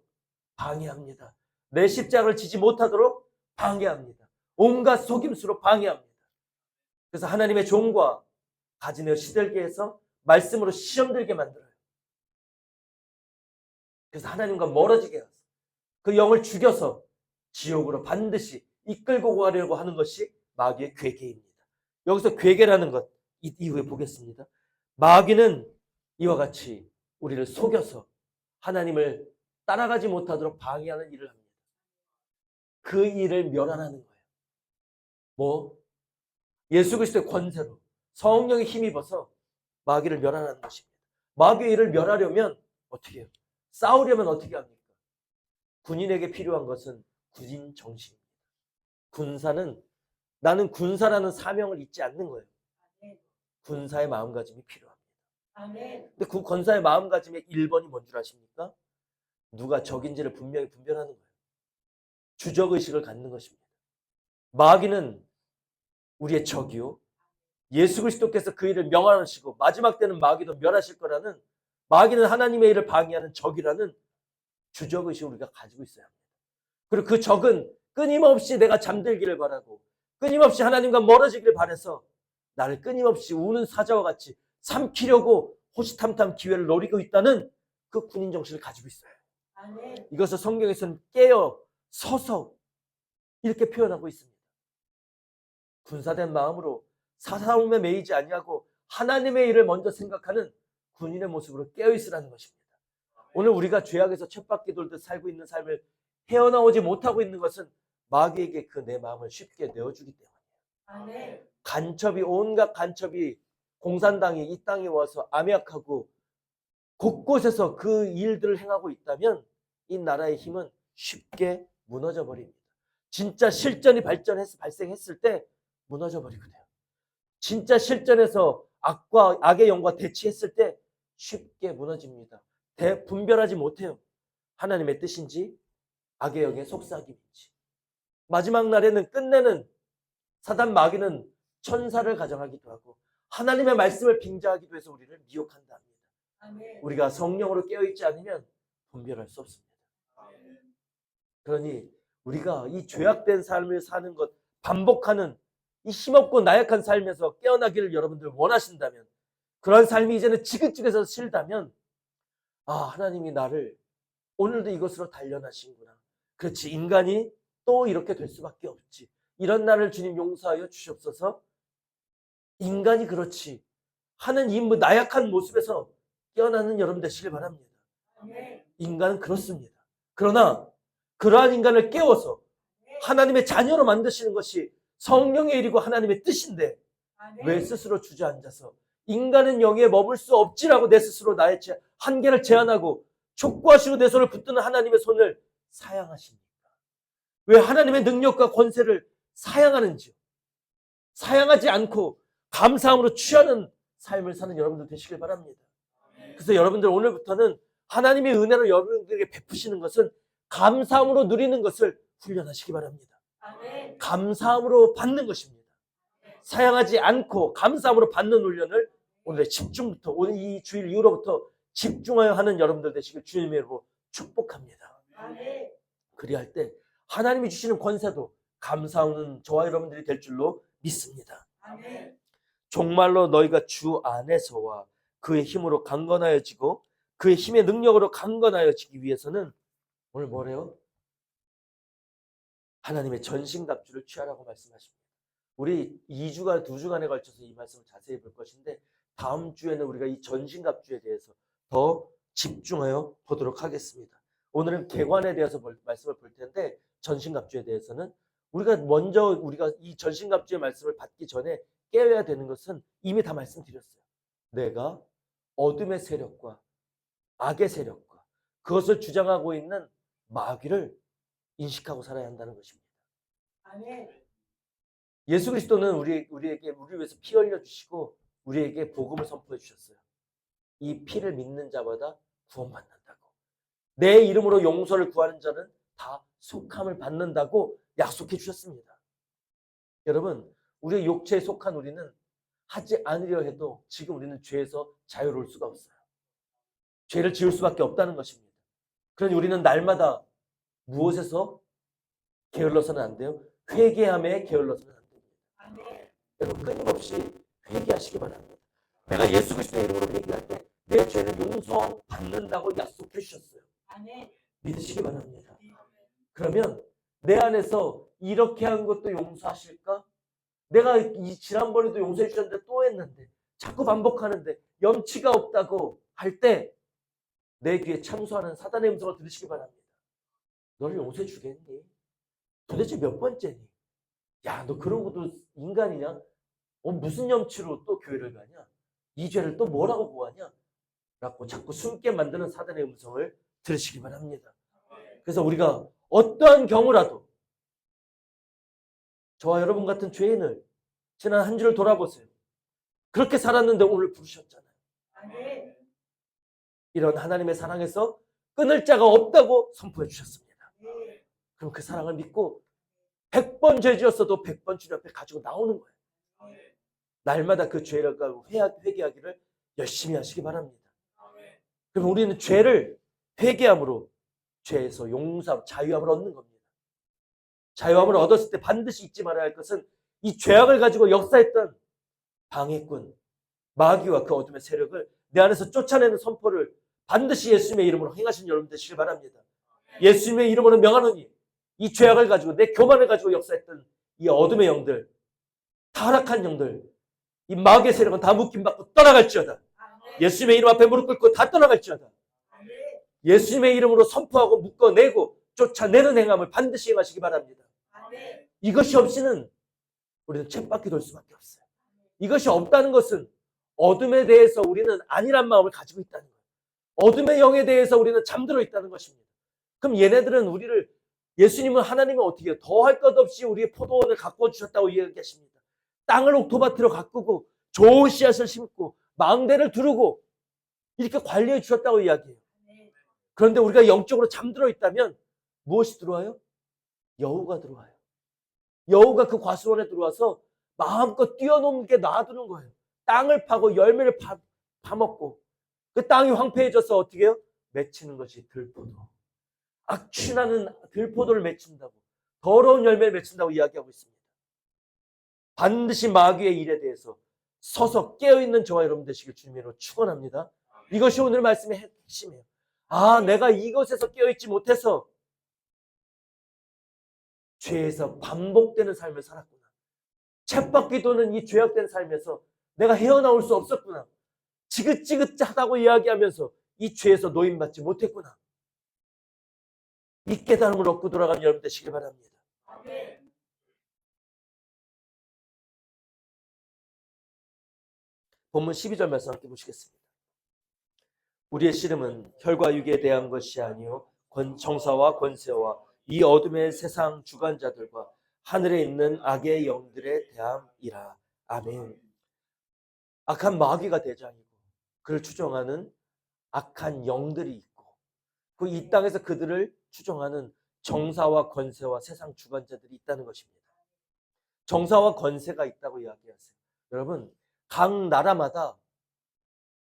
방해합니다. 내 십자가를 지지 못하도록 방해합니다. 온갖 속임수로 방해합니다. 그래서 하나님의 종과 가지내어 시들게 해서 말씀으로 시험 들게 만들어요. 그래서 하나님과 멀어지게 해서 그 영을 죽여서 지옥으로 반드시 이끌고 가려고 하는 것이 마귀의 괴계입니다. 여기서 괴계라는 것 이후에 보겠습니다. 마귀는 이와 같이 우리를 속여서 하나님을 따라가지 못하도록 방해하는 일을 합니다. 그 일을 멸하라는 거예요. 뭐? 예수 그리스도의 권세로 성령의 힘입어서 마귀를 멸하라는 것입니다. 마귀의 일을 멸하려면 어떻게 해요? 싸우려면 어떻게 합니까? 군인에게 필요한 것은 군인 정신입니다. 군사는, 나는 군사라는 사명을 잊지 않는 거예요. 군사의 마음가짐이 필요합니다. 근데 그 권사의 마음가짐의 1번이 뭔 줄 아십니까? 누가 적인지를 분명히 분별하는 거예요. 주적의식을 갖는 것입니다. 마귀는 우리의 적이요, 예수 그리스도께서 그 일을 명하시고 마지막 때는 마귀도 멸하실 거라는, 마귀는 하나님의 일을 방해하는 적이라는 주적의식을 우리가 가지고 있어야 합니다. 그리고 그 적은 끊임없이 내가 잠들기를 바라고 끊임없이 하나님과 멀어지기를 바라서 나를 끊임없이 우는 사자와 같이 삼키려고 호시탐탐 기회를 노리고 있다는 그 군인 정신을 가지고 있어요. 이것을 성경에서는 깨어 서서 이렇게 표현하고 있습니다. 군사된 마음으로 사사움에 매이지 아니하고 하나님의 일을 먼저 생각하는 군인의 모습으로 깨어 있으라는 것입니다. 오늘 우리가 죄악에서 쳇바퀴 돌듯 살고 있는 삶을 헤어나오지 못하고 있는 것은 마귀에게 그 내 마음을 쉽게 내어주기 때문이에요. 간첩이, 온갖 간첩이, 공산당이 이 땅에 와서 암약하고 곳곳에서 그 일들을 행하고 있다면 이 나라의 힘은 쉽게 무너져 버립니다. 진짜 실전이 발생했을 때 무너져 버리거든요. 진짜 실전에서 악의 영과 대치했을 때 쉽게 무너집니다. 분별하지 못해요. 하나님의 뜻인지 악의 영의 속삭임인지. 마지막 날에는 끝내는 사단 마귀는 천사를 가정하기도 하고 하나님의 말씀을 빙자하기도 해서 우리를 미혹한다 합니다. 우리가 성령으로 깨어있지 않으면 분별할 수 없습니다. 그러니 우리가 이 죄악된 삶을 사는 것, 반복하는 이 힘없고 나약한 삶에서 깨어나기를 여러분들 원하신다면, 그런 삶이 이제는 지긋지긋해서 싫다면, 하나님이 나를 오늘도 이것으로 단련하신구나. 그렇지, 인간이 또 이렇게 될 수밖에 없지. 이런 나를 주님 용서하여 주시옵소서. 인간이 그렇지 하는 이 나약한 모습에서 깨어나는 여러분 되시길 바랍니다. 인간은 그렇습니다. 그러나 그러한 인간을 깨워서 하나님의 자녀로 만드시는 것이 성령의 일이고 하나님의 뜻인데, 왜 스스로 주저앉아서 인간은 영에 머물 수 없지라고 내 스스로 나의 한계를 제한하고 촉구하시고 내 손을 붙드는 하나님의 손을 사양하십니까? 왜 하나님의 능력과 권세를 사양하는지요? 사양하지 않고 감사함으로 취하는 삶을 사는 여러분들 되시길 바랍니다. 그래서 여러분들 오늘부터는 하나님의 은혜를 여러분들에게 베푸시는 것은 감사함으로 누리는 것을 훈련하시기 바랍니다. 감사함으로 받는 것입니다. 사양하지 않고 감사함으로 받는 훈련을 오늘의 집중부터, 오늘 이 주일 이후로부터 집중하여 하는 여러분들 되시길 주님의 이름으로 축복합니다. 그리할 때 하나님이 주시는 권세도 감사하는 저와 여러분들이 될 줄로 믿습니다. 정말로 너희가 주 안에서와 그의 힘으로 강건하여지고 그의 힘의 능력으로 강건하여지기 위해서는 오늘 뭐래요? 하나님의 전신갑주를 취하라고 말씀하십니다. 우리 2주간에 걸쳐서 이 말씀을 자세히 볼 것인데 다음 주에는 우리가 이 전신갑주에 대해서 더 집중하여 보도록 하겠습니다. 오늘은 개관에 대해서 말씀을 볼 텐데 전신갑주에 대해서는 우리가 이 전신갑주의 말씀을 받기 전에 깨어야 되는 것은 이미 다 말씀드렸어요. 내가 어둠의 세력과 악의 세력과 그것을 주장하고 있는 마귀를 인식하고 살아야 한다는 것입니다. 예수 그리스도는 우리를 위해서 피 흘려 주시고 우리에게 복음을 선포해 주셨어요. 이 피를 믿는 자마다 구원받는다고. 내 이름으로 용서를 구하는 자는 다 속함을 받는다고 약속해 주셨습니다. 여러분, 우리의 육체에 속한 우리는 하지 않으려 해도 지금 우리는 죄에서 자유로울 수가 없어요. 죄를 지을 수밖에 없다는 것입니다. 그러니 우리는 날마다 무엇에서 게을러서는 안 돼요? 회개함에 게을러서는 안 됩니다. 여러분 끊임없이 회개하시기 바랍니다. 내가 예수 그리스도의 이름으로 회개할 때 내 죄를 용서받는다고 약속해 주셨어요. 믿으시기 바랍니다. 그러면 내 안에서 이렇게 한 것도 용서하실까? 내가 지난번에도 용서해 주셨는데 또 했는데 자꾸 반복하는데 염치가 없다고 할 때 내 귀에 참소하는 사단의 음성을 들으시기 바랍니다. 너를 용서해 주겠니? 도대체 몇 번째니? 야, 너 그런 것도 인간이냐? 무슨 염치로 또 교회를 가냐? 이 죄를 또 뭐라고 구하냐? 라고 자꾸 숨게 만드는 사단의 음성을 들으시기 바랍니다. 그래서 우리가 어떠한 경우라도 저와 여러분 같은 죄인을 지난 한 주를 돌아보세요. 그렇게 살았는데 오늘 부르셨잖아요. 이런 하나님의 사랑에서 끊을 자가 없다고 선포해 주셨습니다. 그럼 그 사랑을 믿고 100번 죄 지었어도 100번 주님 앞에 가지고 나오는 거예요. 날마다 그 죄를 가지고 회개하기를 열심히 하시기 바랍니다. 그럼 우리는 죄를 회개함으로 죄에서 용서함, 자유함을 얻는 겁니다. 자유함을 얻었을 때 반드시 잊지 말아야 할 것은 이 죄악을 가지고 역사했던 방해꾼, 마귀와 그 어둠의 세력을 내 안에서 쫓아내는 선포를 반드시 예수님의 이름으로 행하신 여러분 되시길 바랍니다. 예수님의 이름으로 명하노니 이 죄악을 가지고 내 교만을 가지고 역사했던 이 어둠의 영들, 타락한 영들, 이 마귀의 세력은 다 묶임받고 떠나갈지어다. 예수님의 이름 앞에 무릎 꿇고 다 떠나갈지어다. 예수님의 이름으로 선포하고 묶어내고 쫓아내는 행함을 반드시 행하시기 바랍니다. 이것이 없이는 우리는 쳇바퀴 돌 수밖에 없어요. 이것이 없다는 것은 어둠에 대해서 우리는 아니란 마음을 가지고 있다는 거예요. 어둠의 영에 대해서 우리는 잠들어 있다는 것입니다. 그럼 얘네들은 우리를, 예수님은 하나님은 어떻게 해요? 더할 것 없이 우리의 포도원을 가꾸어 주셨다고 이야기하십니다. 땅을 옥토밭으로 가꾸고 좋은 씨앗을 심고 망대를 두르고 이렇게 관리해 주셨다고 이야기해요. 그런데 우리가 영적으로 잠들어 있다면 무엇이 들어와요? 여우가 들어와요. 여우가 그 과수원에 들어와서 마음껏 뛰어넘게 놔두는 거예요. 땅을 파고 열매를 파먹고 그 땅이 황폐해져서 어떻게 해요? 맺히는 것이 들포도. 악취나는 들포도를 맺힌다고, 더러운 열매를 맺힌다고 이야기하고 있습니다. 반드시 마귀의 일에 대해서 서서 깨어있는 저와 여러분 되시길 주님으로 축원합니다. 이것이 오늘 말씀의 핵심이에요. 아, 내가 이것에서 깨어있지 못해서 죄에서 반복되는 삶을 살았구나. 쳇바퀴 도는 이 죄악된 삶에서 내가 헤어나올 수 없었구나. 지긋지긋하다고 이야기하면서 이 죄에서 노임받지 못했구나. 이 깨달음을 얻고 돌아가는 여러분 되시길 바랍니다. 본문 12절 말씀 함께 보시겠습니다. 우리의 씨름은 혈과 육에 대한 것이 아니요 정사와 권세와 이 어둠의 세상 주관자들과 하늘에 있는 악의 영들에 대함이라. 아멘. 악한 마귀가 대장이고 그를 추종하는 악한 영들이 있고 그 이 땅에서 그들을 추종하는 정사와 권세와 세상 주관자들이 있다는 것입니다. 정사와 권세가 있다고 이야기하세요. 여러분, 각 나라마다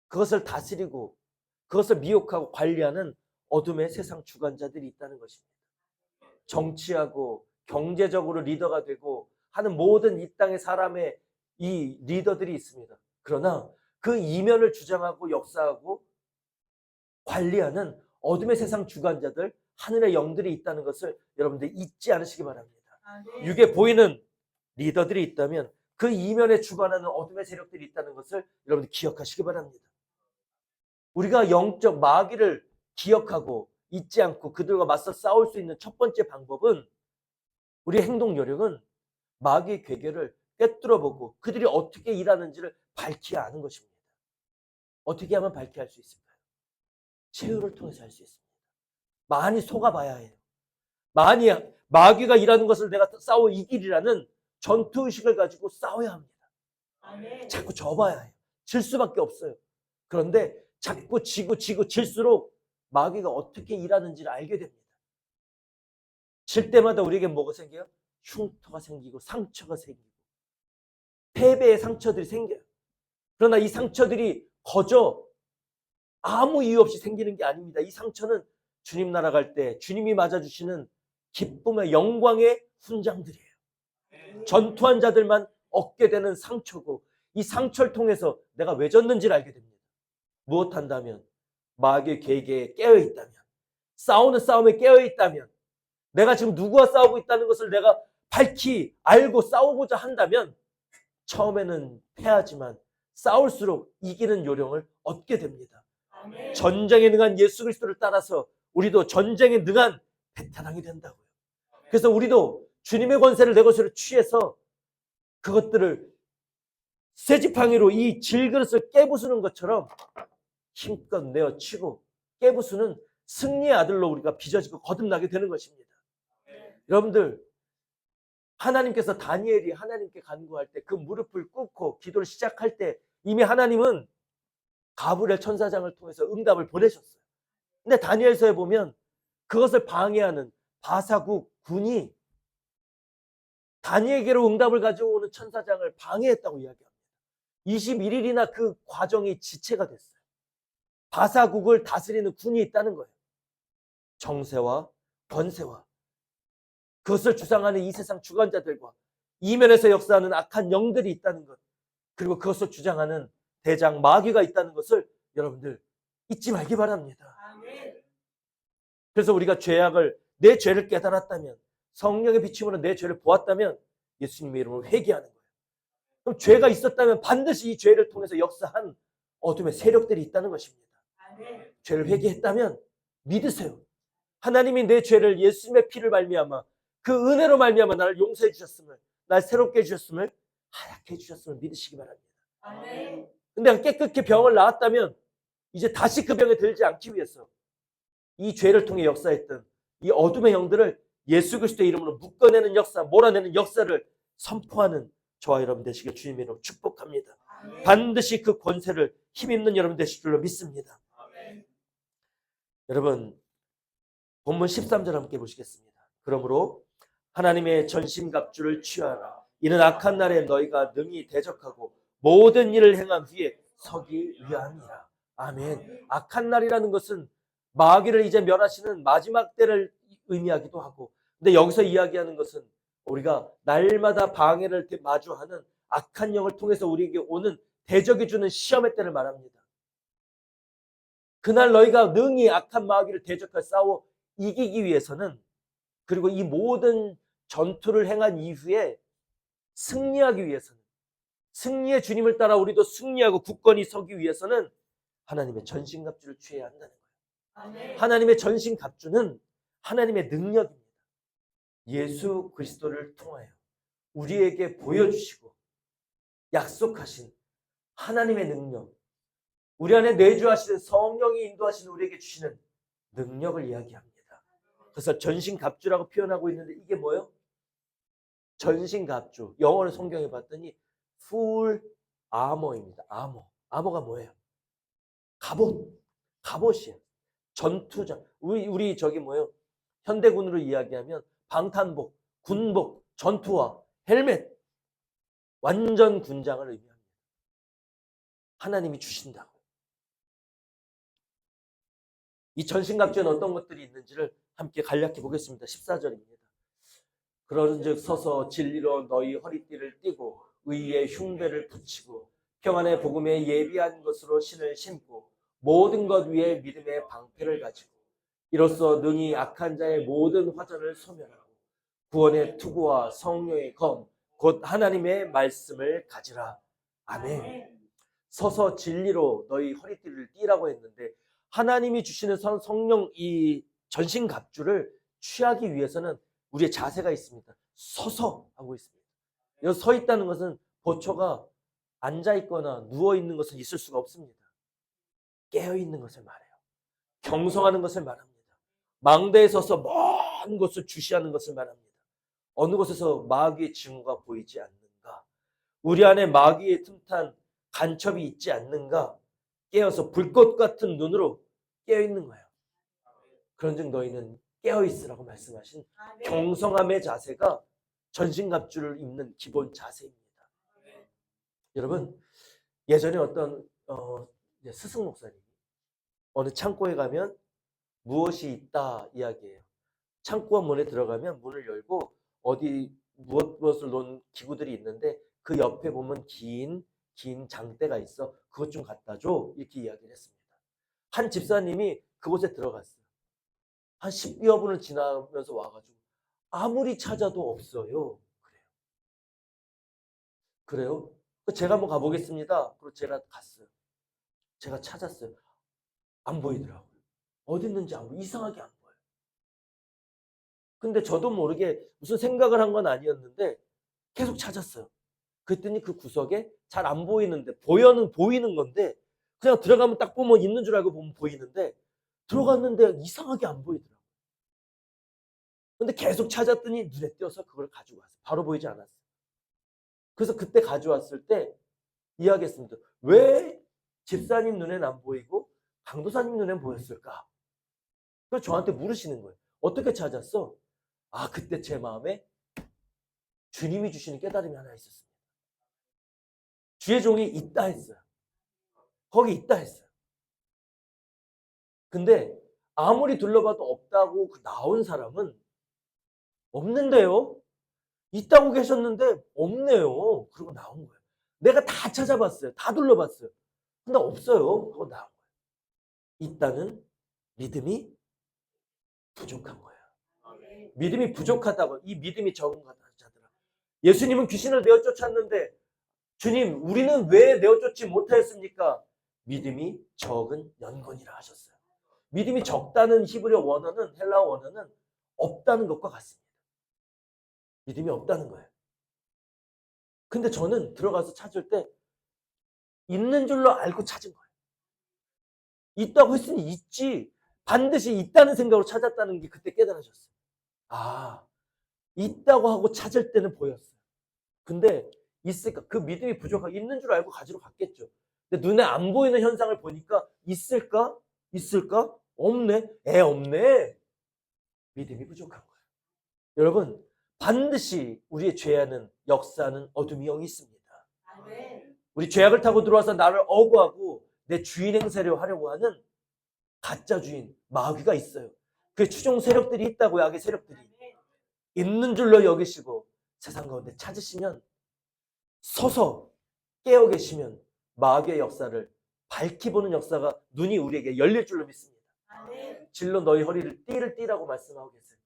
그것을 다스리고 그것을 미혹하고 관리하는 어둠의 세상 주관자들이 있다는 것입니다. 정치하고 경제적으로 리더가 되고 하는 모든 이 땅의 사람의 이 리더들이 있습니다. 그러나 그 이면을 주장하고 역사하고 관리하는 어둠의 세상 주관자들, 하늘의 영들이 있다는 것을 여러분들 잊지 않으시기 바랍니다. 육에 보이는 리더들이 있다면 그 이면에 주관하는 어둠의 세력들이 있다는 것을 여러분들 기억하시기 바랍니다. 우리가 영적 마귀를 기억하고 잊지 않고 그들과 맞서 싸울 수 있는 첫 번째 방법은 우리의 행동 요령은 마귀의 괴계를 꿰뚫어보고 그들이 어떻게 일하는지를 밝히 아는 것입니다. 어떻게 하면 밝히 할 수 있을까요? 체유를 통해서 할 수 있습니다. 많이 속아봐야 해요. 많이 마귀가 일하는 것을 내가 싸워 이기리라는 전투의식을 가지고 싸워야 합니다. 자꾸 져봐야 해요. 질 수밖에 없어요. 그런데 자꾸 지고 질수록 마귀가 어떻게 일하는지를 알게 됩니다. 질 때마다 우리에게 뭐가 생겨요? 흉터가 생기고 상처가 생기고 패배의 상처들이 생겨요. 그러나 이 상처들이 거저 아무 이유 없이 생기는 게 아닙니다. 이 상처는 주님 나라 갈 때 주님이 맞아주시는 기쁨의 영광의 훈장들이에요. 전투한 자들만 얻게 되는 상처고 이 상처를 통해서 내가 왜 졌는지를 알게 됩니다. 무엇한다면 마귀의 계계에 깨어있다면 싸우는 싸움에 깨어있다면 내가 지금 누구와 싸우고 있다는 것을 내가 밝히 알고 싸우고자 한다면 처음에는 패하지만 싸울수록 이기는 요령을 얻게 됩니다. 전쟁에 능한 예수 그리스도를 따라서 우리도 전쟁에 능한 베테랑이 된다고요. 그래서 우리도 주님의 권세를 내 것으로 취해서 그것들을 쇠지팡이로 이 질그릇을 깨부수는 것처럼 힘껏 내어치고 깨부수는 승리의 아들로 우리가 빚어지고 거듭나게 되는 것입니다. 여러분들, 하나님께서 다니엘이 하나님께 간구할 때 그 무릎을 꿇고 기도를 시작할 때 이미 하나님은 가브리엘 천사장을 통해서 응답을 보내셨어요. 근데 다니엘서에 보면 그것을 방해하는 바사국 군이 다니엘에게로 응답을 가져오는 천사장을 방해했다고 이야기합니다. 21일이나 그 과정이 지체가 됐어요. 바사국을 다스리는 군이 있다는 거예요. 정세와 권세와 그것을 주장하는 이 세상 주관자들과 이면에서 역사하는 악한 영들이 있다는 것, 그리고 그것을 주장하는 대장 마귀가 있다는 것을 여러분들 잊지 말기 바랍니다. 그래서 우리가 내 죄를 깨달았다면, 성령의 비침으로 내 죄를 보았다면 예수님의 이름으로 회개하는 거예요. 그럼 죄가 있었다면 반드시 이 죄를 통해서 역사한 어둠의 세력들이 있다는 것입니다. 죄를 회개했다면 믿으세요. 하나님이 내 죄를 예수님의 피를 말미암아 그 은혜로 말미암아 나를 용서해 주셨음을, 날 새롭게 해주셨음을, 하얗게 해주셨음을 믿으시기 바랍니다. 근데 깨끗게 병을 나았다면 이제 다시 그 병에 들지 않기 위해서 이 죄를 통해 역사했던 이 어둠의 영들을 예수 그리스도의 이름으로 묶어내는 역사, 몰아내는 역사를 선포하는 저와 여러분 되시길 주님의 이름으로 축복합니다. 반드시 그 권세를 힘입는 여러분 되실 줄로 믿습니다. 여러분, 본문 13절 함께 보시겠습니다. 그러므로 하나님의 전신갑주를 취하라. 이는 악한 날에 너희가 능히 대적하고 모든 일을 행한 후에 서기 위함이라. 아멘. 악한 날이라는 것은 마귀를 이제 멸하시는 마지막 때를 의미하기도 하고, 근데 여기서 이야기하는 것은 우리가 날마다 방해를 마주하는 악한 영을 통해서 우리에게 오는 대적이 주는 시험의 때를 말합니다. 그날 너희가 능히 악한 마귀를 대적하여 싸워 이기기 위해서는, 그리고 이 모든 전투를 행한 이후에 승리하기 위해서는, 승리의 주님을 따라 우리도 승리하고 굳건히 서기 위해서는 하나님의 전신갑주를 취해야 한다는 거예요. 하나님의 전신갑주는 하나님의 능력입니다. 예수 그리스도를 통하여 우리에게 보여주시고 약속하신 하나님의 능력, 우리 안에 내주하시는 성령이 인도하시는 우리에게 주시는 능력을 이야기합니다. 그래서 전신갑주라고 표현하고 있는데 이게 뭐예요? 전신갑주. 영어를 성경에 봤더니 full armor입니다. 아머가 뭐예요? 갑옷이에요. 전투장. 우리 저기 뭐예요? 현대군으로 이야기하면 방탄복, 군복, 전투화, 헬멧, 완전 군장을 의미합니다. 하나님이 주신다고. 이 전신갑주에는 어떤 것들이 있는지를 함께 간략히 보겠습니다. 14절입니다. 그러는즉 서서 진리로 너희 허리띠를 띠고 의의 흉배를 붙이고 평안의 복음에 예비한 것으로 신을 신고 모든 것 위에 믿음의 방패를 가지고 이로써 능히 악한 자의 모든 화전을 소멸하고 구원의 투구와 성령의 검 곧 하나님의 말씀을 가지라. 아멘. 서서 진리로 너희 허리띠를 띠라고 했는데 하나님이 주시는 성령 이 전신갑주를 취하기 위해서는 우리의 자세가 있습니다. 서서 하고 있습니다. 여기 서 있다는 것은 보초가 앉아 있거나 누워 있는 것은 있을 수가 없습니다. 깨어 있는 것을 말해요. 경성하는 것을 말합니다. 망대에 서서 먼 곳을 주시하는 것을 말합니다. 어느 곳에서 마귀의 징후가 보이지 않는가? 우리 안에 마귀의 틈탄 간첩이 있지 않는가? 깨어서 불꽃 같은 눈으로 깨어 있는 거예요. 그런즉 너희는 깨어 있으라고 말씀하신 경성함의 자세가 전신갑주를 입는 기본 자세입니다. 여러분, 예전에 어떤 스승 목사님이 어느 창고에 가면 무엇이 있다 이야기해요. 창고와 문에 들어가면 문을 열고 어디 무엇을 놓은 기구들이 있는데 그 옆에 보면 긴 장대가 있어. 그것 좀 갖다 줘. 이렇게 이야기를 했습니다. 한 집사님이 그곳에 들어갔어요. 한 10여 분을 지나면서 와가지고 아무리 찾아도 없어요. 그래요? 제가 한번 가보겠습니다. 그리고 제가 갔어요. 제가 찾았어요. 안 보이더라고요. 어디 있는지 안 보여. 이상하게 안 보여요. 근데 저도 모르게 무슨 생각을 한 건 아니었는데 계속 찾았어요. 그랬더니 그 구석에 잘 안 보이는데 보이는 건데 그냥 들어가면 딱 보면 있는 줄 알고 보면 보이는데 들어갔는데 이상하게 안 보이더라고요. 근데 계속 찾았더니 눈에 띄어서 그걸 가지고 왔어요. 바로 보이지 않았어요. 그래서 그때 가져왔을 때 이야기했습니다. 왜 집사님 눈에는 안 보이고 강도사님 눈에는 보였을까? 그래서 저한테 물으시는 거예요. 어떻게 찾았어? 아, 그때 제 마음에 주님이 주시는 깨달음이 하나 있었습니다. 주의 종이 있다 했어요. 거기 있다 했어요. 근데 아무리 둘러봐도 없다고 나온 사람은 없는데요? 있다고 계셨는데 없네요. 그러고 나온 거예요. 내가 다 찾아봤어요. 다 둘러봤어요. 근데 없어요. 그러고 나온 거예요. 있다는 믿음이 부족한 거예요. 믿음이 부족하다고. 이 믿음이 적은 자들아. 예수님은 귀신을 내어 쫓았는데 주님, 우리는 왜 내어 쫓지 못하였습니까? 믿음이 적은 연건이라 하셨어요. 믿음이 적다는 히브리어 원어는, 헬라어 원어는 없다는 것과 같습니다. 믿음이 없다는 거예요. 근데 저는 들어가서 찾을 때 있는 줄로 알고 찾은 거예요. 있다고 했으니 있지. 반드시 있다는 생각으로 찾았다는 게 그때 깨달아졌어요. 아, 있다고 하고 찾을 때는 보였어요. 근데 있을까? 그 믿음이 부족하고 있는 줄 알고 가지러 갔겠죠. 근데 눈에 안 보이는 현상을 보니까 있을까? 있을까? 없네. 없네. 믿음이 부족한 거예요. 여러분, 반드시 우리의 죄하는 역사는 어둠이 영이 있습니다. 우리 죄악을 타고 들어와서 나를 억울하고 내 주인 행세를 하려고 하는 가짜 주인, 마귀가 있어요. 그 추종 세력들이 있다고요. 악의 세력들이. 있는 줄로 여기시고 세상 가운데 찾으시면 서서 깨어 계시면 마귀의 역사를 밝히 보는 역사가 눈이 우리에게 열릴 줄로 믿습니다. 진로 너희 허리를 띠를 띠라고 말씀하고 계세요.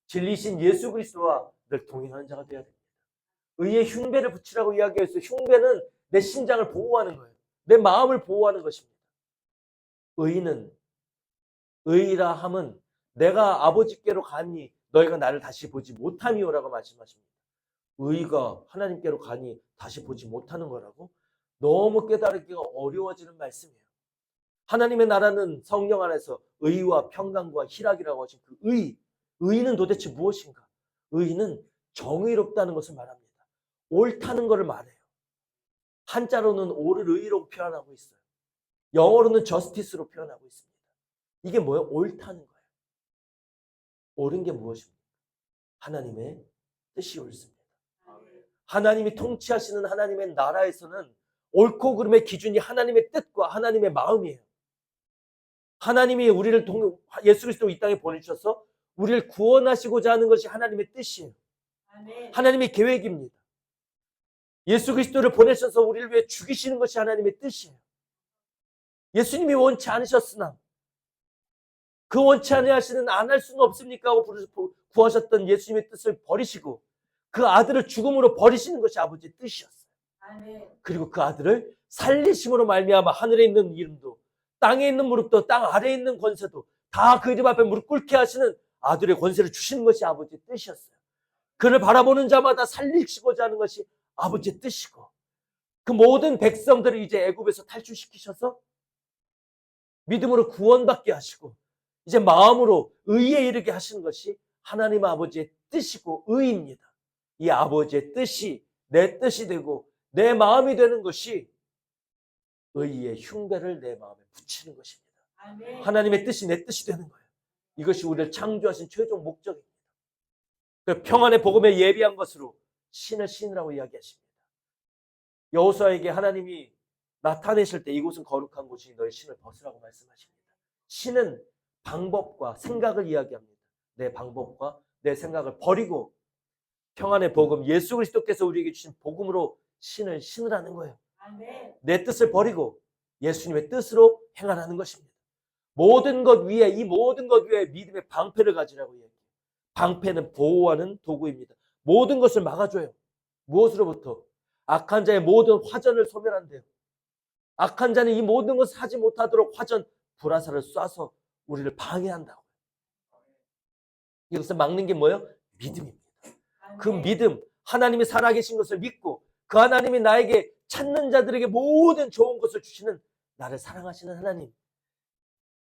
진리신 예수 그리스도와 늘 동행하는 자가 되어야 됩니다. 의의 흉배를 붙이라고 이야기했어요. 흉배는 내 신장을 보호하는 거예요. 내 마음을 보호하는 것입니다. 의라 함은 내가 아버지께로 가니 너희가 나를 다시 보지 못함이오라고 말씀하십니다. 의가 하나님께로 가니 다시 보지 못하는 거라고 너무 깨달기가 어려워지는 말씀이에요. 하나님의 나라는 성령 안에서 의와 평강과 희락이라고 하신 그 의는 도대체 무엇인가? 의는 정의롭다는 것을 말합니다. 옳다는 것을 말해요. 한자로는 옳을 의로 표현하고 있어요. 영어로는 justice로 표현하고 있습니다. 이게 뭐예요? 옳다는 거예요. 옳은 게 무엇입니까? 하나님의 뜻이 옳습니다. 하나님이 통치하시는 하나님의 나라에서는 옳고 그름의 기준이 하나님의 뜻과 하나님의 마음이에요. 하나님이 우리를 예수 그리스도 이 땅에 보내주셔서 우리를 구원하시고자 하는 것이 하나님의 뜻이에요. 하나님의 계획입니다. 예수 그리스도를 보내셔서 우리를 위해 죽이시는 것이 하나님의 뜻이에요. 예수님이 원치 않으셨으나 그 원치 아니하시는 안 할 수는 없습니까 하고 구하셨던 예수님의 뜻을 버리시고 그 아들을 죽음으로 버리시는 것이 아버지의 뜻이었어요. 그리고 그 아들을 살리심으로 말미암아 하늘에 있는 이름도 땅에 있는 무릎도 땅 아래에 있는 권세도 다 그 이름 앞에 무릎 꿇게 하시는 아들의 권세를 주시는 것이 아버지의 뜻이었어요. 그를 바라보는 자마다 살리시고자 하는 것이 아버지의 뜻이고 그 모든 백성들을 이제 애굽에서 탈출시키셔서 믿음으로 구원받게 하시고 이제 마음으로 의에 이르게 하시는 것이 하나님 아버지의 뜻이고 의입니다. 이 아버지의 뜻이 내 뜻이 되고 내 마음이 되는 것이 의의 흉배를 내 마음에 붙이는 것입니다. 하나님의 뜻이 내 뜻이 되는 거예요. 이것이 우리를 창조하신 최종 목적입니다. 평안의 복음에 예비한 것으로 신을 신으라고 이야기하십니다. 여호수아에게 하나님이 나타내실 때 이곳은 거룩한 곳이니 너희 신을 벗으라고 말씀하십니다. 신은 방법과 생각을 이야기합니다. 내 방법과 내 생각을 버리고 평안의 복음 예수 그리스도께서 우리에게 주신 복음으로 신을 신으라는 거예요. 내 뜻을 버리고 예수님의 뜻으로 행하라는 것입니다. 모든 것 위에 이 모든 것 위에 믿음의 방패를 가지라고 이야기해요. 방패는 보호하는 도구입니다. 모든 것을 막아줘요. 무엇으로부터? 악한 자의 모든 화전을 소멸한대요. 악한 자는 이 모든 것을 하지 못하도록 화전 불화살을 쏴서 우리를 방해한다고. 이것을 막는 게 뭐예요? 믿음입니다. 그 믿음, 하나님이 살아계신 것을 믿고 그 하나님이 나에게 찾는 자들에게 모든 좋은 것을 주시는 나를 사랑하시는 하나님,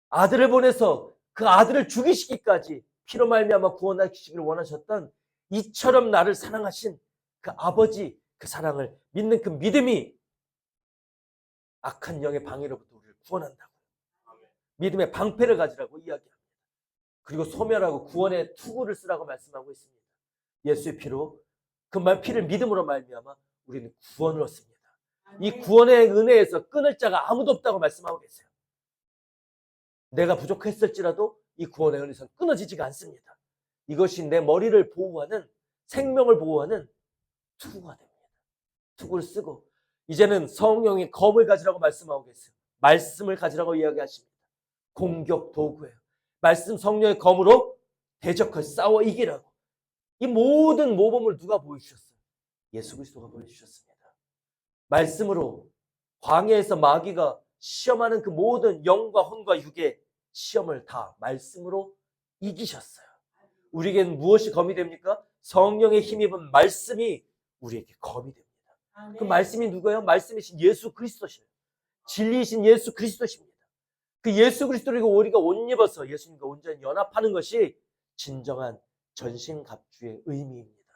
아들을 보내서 그 아들을 죽이시기까지 피로 말미암아 구원하시기를 원하셨던 이처럼 나를 사랑하신 그 아버지 그 사랑을 믿는 그 믿음이 악한 영의 방해로부터 우리를 구원한다고. 믿음의 방패를 가지라고 이야기합니다. 그리고 소멸하고 구원의 투구를 쓰라고 말씀하고 있습니다. 예수의 피로 그 피를 믿음으로 말미암아 우리는 구원을 얻습니다. 이 구원의 은혜에서 끊을 자가 아무도 없다고 말씀하고 계세요. 내가 부족했을지라도 이 구원의 은혜에서 끊어지지가 않습니다. 이것이 내 머리를 보호하는 생명을 보호하는 투구가 됩니다. 투구를 쓰고 이제는 성령의 검을 가지라고 말씀하고 계세요. 말씀을 가지라고 이야기하십니다. 공격 도구예요. 말씀 성령의 검으로 대적할 싸워 이기라고. 이 모든 모범을 누가 보여주셨어요? 예수 그리스도가 보여주셨습니다. 말씀으로 광야에서 마귀가 시험하는 그 모든 영과 혼과 육의 시험을 다 말씀으로 이기셨어요. 우리에게는 무엇이 검이 됩니까? 성령의 힘입은 말씀이 우리에게 검이 됩니다. 그 말씀이 누구예요? 말씀이신 예수 그리스도시에요. 진리이신 예수 그리스도십니다. 그 예수 그리스도를 우리가 옷 입어서 예수님과 온전히 연합하는 것이 진정한 전신갑주의 의미입니다.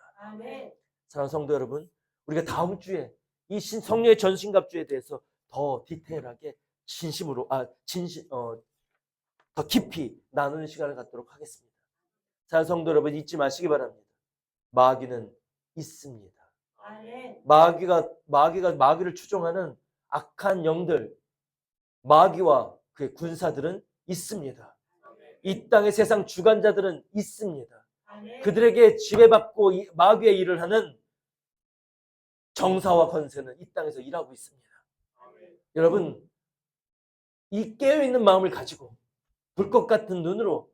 사랑하는 성도 여러분, 우리가 다음 주에 이 성령의 전신갑주에 대해서 더 디테일하게 더 깊이 나누는 시간을 갖도록 하겠습니다. 사랑하는 성도 여러분, 잊지 마시기 바랍니다. 마귀는 있습니다. 마귀를 추종하는 악한 영들, 마귀와 그의 군사들은 있습니다. 이 땅의 세상 주관자들은 있습니다. 그들에게 지배받고 마귀의 일을 하는 정사와 권세는 이 땅에서 일하고 있습니다. 여러분, 이 깨어있는 마음을 가지고 불꽃 같은 눈으로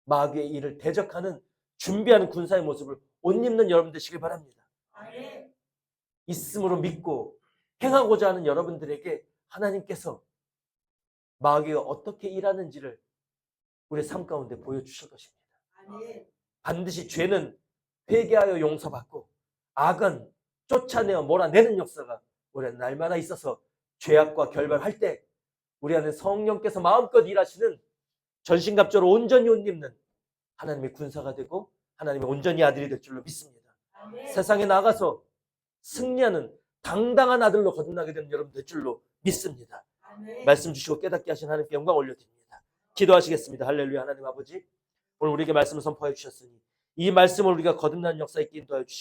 마귀의 일을 대적하는 준비하는 군사의 모습을 옷 입는 여러분 되시길 바랍니다. 있음으로 믿고 행하고자 하는 여러분들에게 하나님께서 마귀가 어떻게 일하는지를 우리 삶 가운데 보여주실 것입니다. 반드시 죄는 회개하여 용서받고 악은 쫓아내어 몰아내는 역사가 우리 안에 날마다 있어서 죄악과 결별할 때 우리 안에 성령께서 마음껏 일하시는 전신갑주로 온전히 옷 입는 하나님의 군사가 되고 하나님의 온전히 아들이 될 줄로 믿습니다. 아멘. 세상에 나가서 승리하는 당당한 아들로 거듭나게 되는 여러분 될 줄로 믿습니다. 아멘. 말씀 주시고 깨닫게 하신 하나님께 영광 올려드립니다. 기도하시겠습니다. 할렐루야. 하나님 아버지, 오늘 우리에게 말씀을 선포해 주셨으니 이 말씀을 우리가 거듭나는 역사 있게 인도하여 주시고